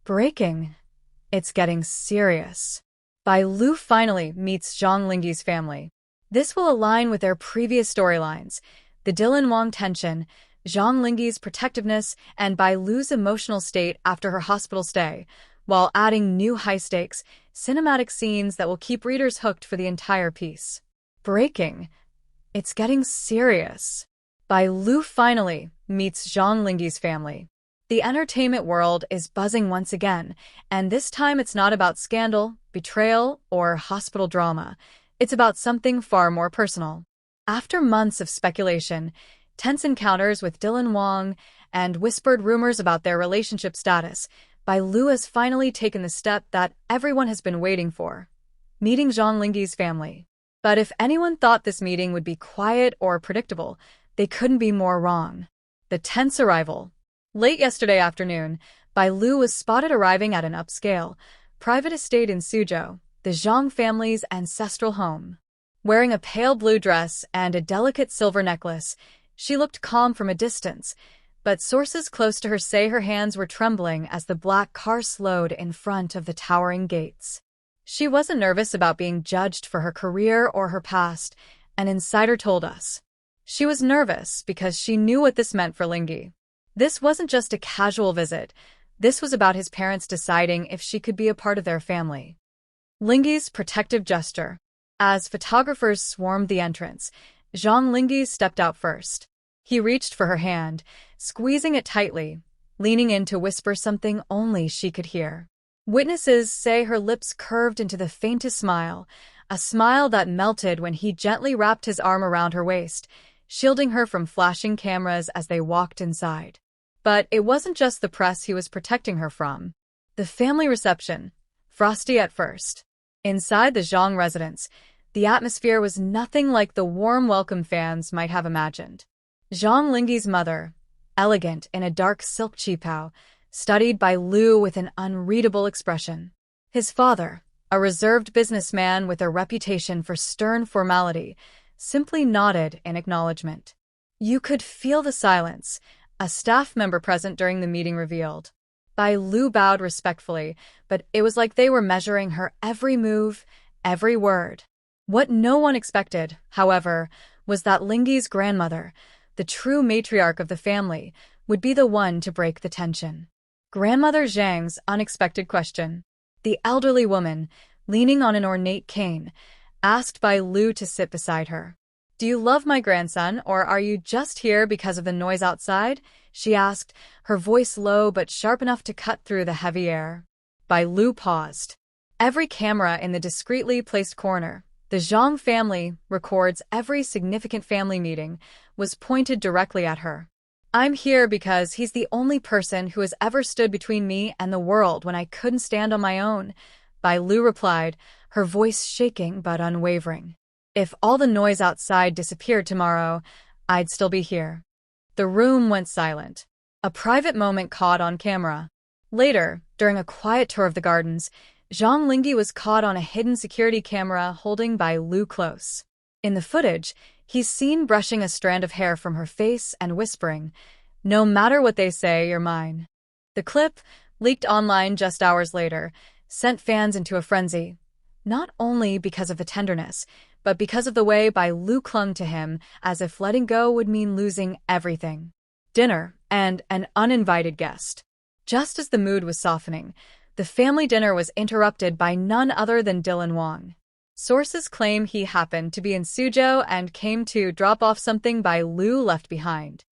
Breaking. It's getting serious. Bai Lu finally meets Zhang Linghe's family. This will align with their previous storylines: the Dylan Wang tension, Zhang Linghe's protectiveness, and Bai Lu's emotional state after her hospital stay, while adding new high-stakes, cinematic scenes that will keep readers hooked for the entire piece. Breaking. It's getting serious. Bai Lu finally meets Zhang Linghe's family. The entertainment world is buzzing once again, and this time it's not about scandal, betrayal, or hospital drama. It's about something far more personal. After months of speculation, tense encounters with Dylan Wang, and whispered rumors about their relationship status, Bai Lu has finally taken the step that everyone has been waiting for: meeting Zhang Linghe's family. But if anyone thought this meeting would be quiet or predictable, they couldn't be more wrong. The tense arrival. Late yesterday afternoon, Bai Lu was spotted arriving at an upscale, private estate in Suzhou, the Zhang family's ancestral home. Wearing a pale blue dress and a delicate silver necklace, she looked calm from a distance, but sources close to her say her hands were trembling as the black car slowed in front of the towering gates. She wasn't nervous about being judged for her career or her past, an insider told us. She was nervous because she knew what this meant for Lingi. This wasn't just a casual visit. This was about his parents deciding if she could be a part of their family. Lingi's protective gesture. As photographers swarmed the entrance, Zhang Linghe stepped out first. He reached for her hand, squeezing it tightly, leaning in to whisper something only she could hear. Witnesses say her lips curved into the faintest smile, a smile that melted when he gently wrapped his arm around her waist, shielding her from flashing cameras as they walked inside. But it wasn't just the press he was protecting her from. The family reception. Frosty at first. Inside the Zhang residence, the atmosphere was nothing like the warm welcome fans might have imagined. Zhang Linghe's mother, elegant in a dark silk qipao, studied Bai Lu with an unreadable expression. His father, a reserved businessman with a reputation for stern formality, simply nodded in acknowledgement. You could feel the silence, a staff member present during the meeting revealed. Bai Lu bowed respectfully, but it was like they were measuring her every move, every word. What no one expected, however, was that Lingi's grandmother, the true matriarch of the family, would be the one to break the tension. Grandmother Zhang's unexpected question. The elderly woman, leaning on an ornate cane, asked Bai Lu to sit beside her. "Do you love my grandson, or are you just here because of the noise outside?" she asked, her voice low but sharp enough to cut through the heavy air. Bai Lu paused. Every camera in the discreetly placed corner, the Zhang family records every significant family meeting, was pointed directly at her. "I'm here because he's the only person who has ever stood between me and the world when I couldn't stand on my own," Bai Lu replied, her voice shaking but unwavering. "If all the noise outside disappeared tomorrow, I'd still be here." The room went silent. A private moment caught on camera. Later, during a quiet tour of the gardens, Zhang Linghe was caught on a hidden security camera holding Bai Lu close. In the footage, he's seen brushing a strand of hair from her face and whispering, "No matter what they say, you're mine." The clip, leaked online just hours later, sent fans into a frenzy, not only because of the tenderness, but because of the way Bai Lu clung to him, as if letting go would mean losing everything. Dinner, and an uninvited guest. Just as the mood was softening, the family dinner was interrupted by none other than Dylan Wang. Sources claim he happened to be in Suzhou and came to drop off something Bai Lu left behind.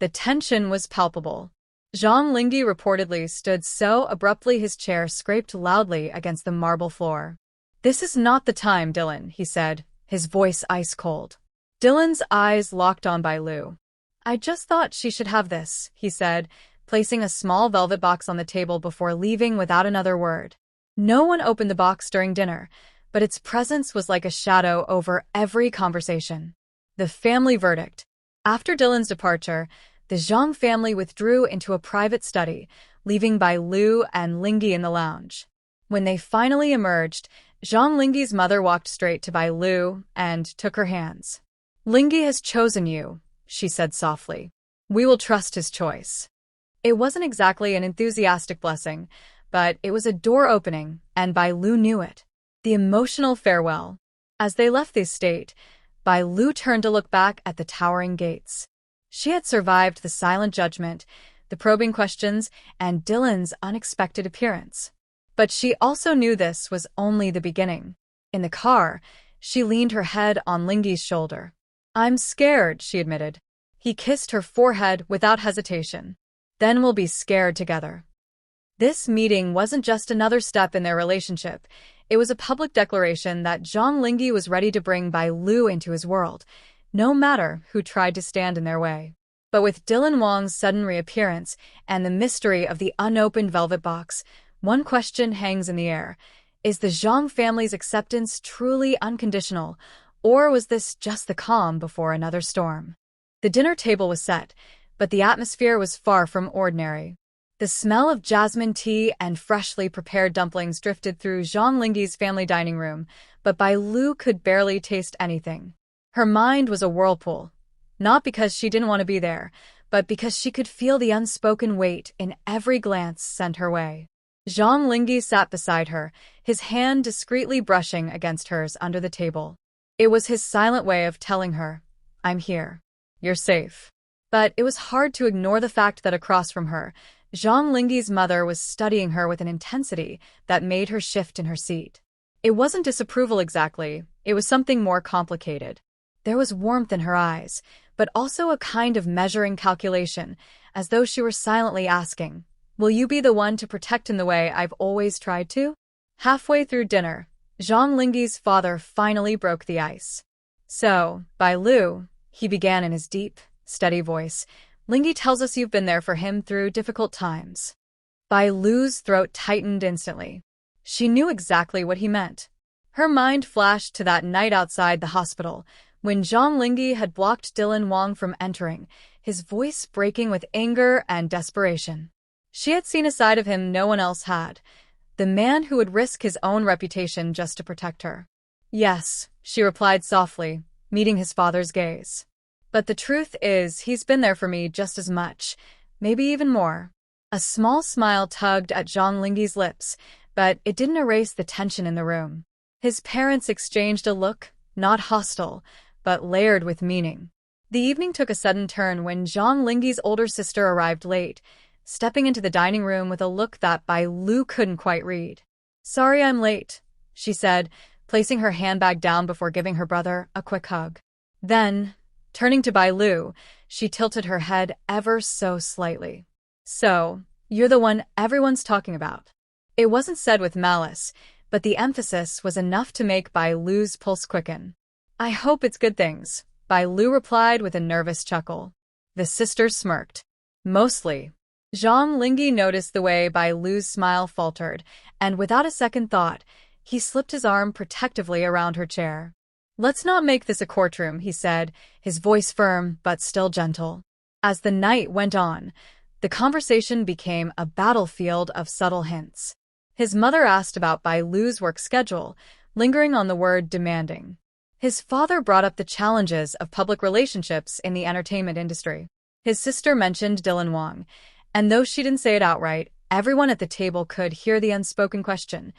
The tension was palpable. Zhang Linghe reportedly stood so abruptly his chair scraped loudly against the marble floor. "This is not the time, Dylan," he said, his voice ice-cold. Dylan's eyes locked on Bai Lu. "I just thought she should have this," he said, placing a small velvet box on the table before leaving without another word. No one opened the box during dinner, but its presence was like a shadow over every conversation. The family verdict. After Dylan's departure, the Zhang family withdrew into a private study, leaving Bai Lu and Lingi in the lounge. When they finally emerged, Zhang Linghe's mother walked straight to Bai Lu and took her hands. "Lingi has chosen you," she said softly. "We will trust his choice." It wasn't exactly an enthusiastic blessing, but it was a door opening, and Bai Lu knew it. The emotional farewell. As they left the estate, Bai Lu turned to look back at the towering gates. She had survived the silent judgment, the probing questions, and Dylan's unexpected appearance. But she also knew this was only the beginning. In the car, she leaned her head on Lingi's shoulder. "I'm scared," she admitted. He kissed her forehead without hesitation. "Then we'll be scared together." This meeting wasn't just another step in their relationship. It was a public declaration that Zhang Linghe was ready to bring Bai Lu into his world, no matter who tried to stand in their way. But with Dylan Wang's sudden reappearance and the mystery of the unopened velvet box, one question hangs in the air. Is the Zhang family's acceptance truly unconditional, or was this just the calm before another storm? The dinner table was set, but the atmosphere was far from ordinary. The smell of jasmine tea and freshly prepared dumplings drifted through Zhang Linghe's family dining room, but Bai Lu could barely taste anything. Her mind was a whirlpool, not because she didn't want to be there, but because she could feel the unspoken weight in every glance sent her way. Zhang Linghe sat beside her, his hand discreetly brushing against hers under the table. It was his silent way of telling her, "I'm here. You're safe." But it was hard to ignore the fact that across from her, Zhang Linghe's mother was studying her with an intensity that made her shift in her seat. It wasn't disapproval exactly, it was something more complicated. There was warmth in her eyes, but also a kind of measuring calculation, as though she were silently asking, "Will you be the one to protect in the way I've always tried to?" Halfway through dinner, Zhang Linghe's father finally broke the ice. "So, Bai Lu," he began in his deep, steady voice, "Lingi tells us you've been there for him through difficult times." Bai Lu's throat tightened instantly. She knew exactly what he meant. Her mind flashed to that night outside the hospital, when Zhang Linghe had blocked Dylan Wang from entering, his voice breaking with anger and desperation. She had seen a side of him no one else had, the man who would risk his own reputation just to protect her. "Yes," she replied softly, meeting his father's gaze. "But the truth is, he's been there for me just as much, maybe even more." A small smile tugged at Zhang Linghe's lips, but it didn't erase the tension in the room. His parents exchanged a look, not hostile, but layered with meaning. The evening took a sudden turn when Zhang Linghe's older sister arrived late, stepping into the dining room with a look that Bai Lu couldn't quite read. "Sorry I'm late," she said, placing her handbag down before giving her brother a quick hug. Then, turning to Bai Lu, she tilted her head ever so slightly. "So, you're the one everyone's talking about." It wasn't said with malice, but the emphasis was enough to make Bai Lu's pulse quicken. "I hope it's good things," Bai Lu replied with a nervous chuckle. The sisters smirked. "Mostly." Zhang Linghe noticed the way Bai Lu's smile faltered, and without a second thought, he slipped his arm protectively around her chair. "Let's not make this a courtroom," he said, his voice firm but still gentle. As the night went on, the conversation became a battlefield of subtle hints. His mother asked about Bai Lu's work schedule, lingering on the word demanding. His father brought up the challenges of public relationships in the entertainment industry. His sister mentioned Dylan Wang, and though she didn't say it outright, everyone at the table could hear the unspoken question,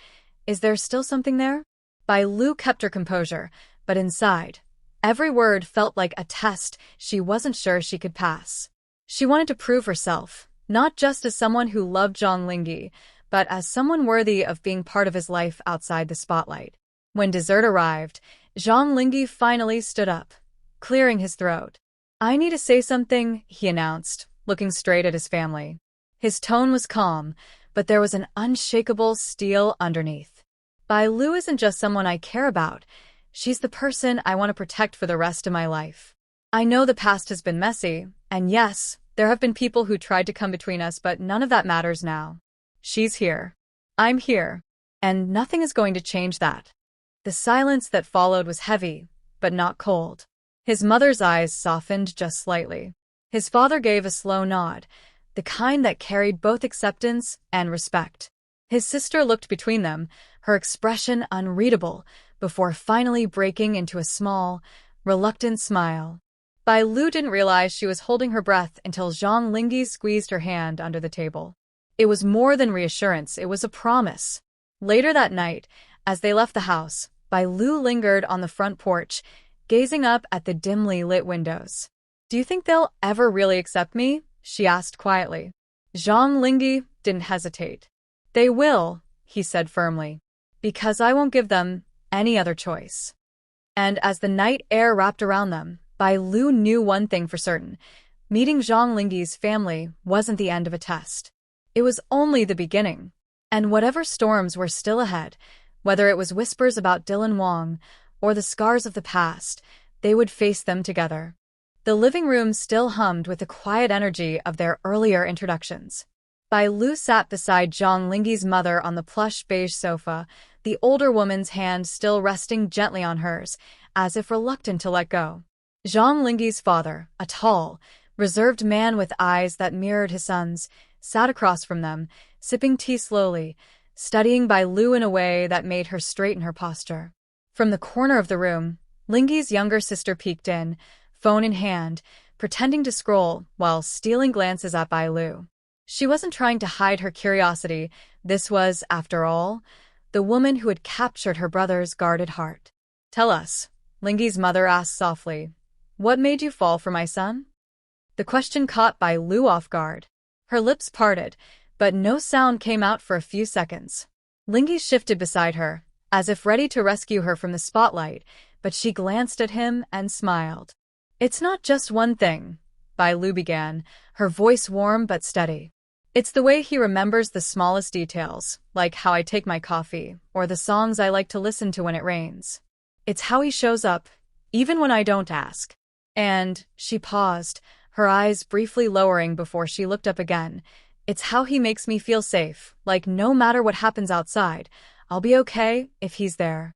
"Is there still something there?" Bai Lu kept her composure, but inside, every word felt like a test she wasn't sure she could pass. She wanted to prove herself, not just as someone who loved Zhang Linghe, but as someone worthy of being part of his life outside the spotlight. When dessert arrived, Zhang Linghe finally stood up, clearing his throat. "I need to say something," he announced, looking straight at his family. His tone was calm, but there was an unshakable steel underneath. "Bai Lu isn't just someone I care about. She's the person I want to protect for the rest of my life. I know the past has been messy, and yes, there have been people who tried to come between us, but none of that matters now. She's here. I'm here. And nothing is going to change that." The silence that followed was heavy, but not cold. His mother's eyes softened just slightly. His father gave a slow nod, the kind that carried both acceptance and respect. His sister looked between them, her expression unreadable, before finally breaking into a small, reluctant smile. Bai Lu didn't realize she was holding her breath until Zhang Linghe squeezed her hand under the table. It was more than reassurance, it was a promise. Later that night, as they left the house, Bai Lu lingered on the front porch, gazing up at the dimly lit windows. "Do you think they'll ever really accept me?" she asked quietly. Zhang Linghe didn't hesitate. "They will," he said firmly, "because I won't give them any other choice." And as the night air wrapped around them, Bai Lu knew one thing for certain. Meeting Zhang Linghe's family wasn't the end of a test. It was only the beginning. And whatever storms were still ahead, whether it was whispers about Dylan Wang or the scars of the past, they would face them together. The living room still hummed with the quiet energy of their earlier introductions. Bai Lu sat beside Zhang Linghe's mother on the plush beige sofa, the older woman's hand still resting gently on hers, as if reluctant to let go. Zhang Linghe's father, a tall, reserved man with eyes that mirrored his son's, sat across from them, sipping tea slowly, studying Bai Lu in a way that made her straighten her posture. From the corner of the room, Lingi's younger sister peeked in, phone in hand, pretending to scroll while stealing glances at Bai Lu. She wasn't trying to hide her curiosity. This was, after all, the woman who had captured her brother's guarded heart. "Tell us," Lingi's mother asked softly, "what made you fall for my son?" The question caught Bai Lu off guard. Her lips parted, but no sound came out for a few seconds. Lingi shifted beside her, as if ready to rescue her from the spotlight, but she glanced at him and smiled. "It's not just one thing," Bai Lu began, her voice warm but steady. "It's the way he remembers the smallest details, like how I take my coffee, or the songs I like to listen to when it rains. It's how he shows up, even when I don't ask." And she paused, her eyes briefly lowering before she looked up again. "It's how he makes me feel safe, like no matter what happens outside, I'll be okay if he's there."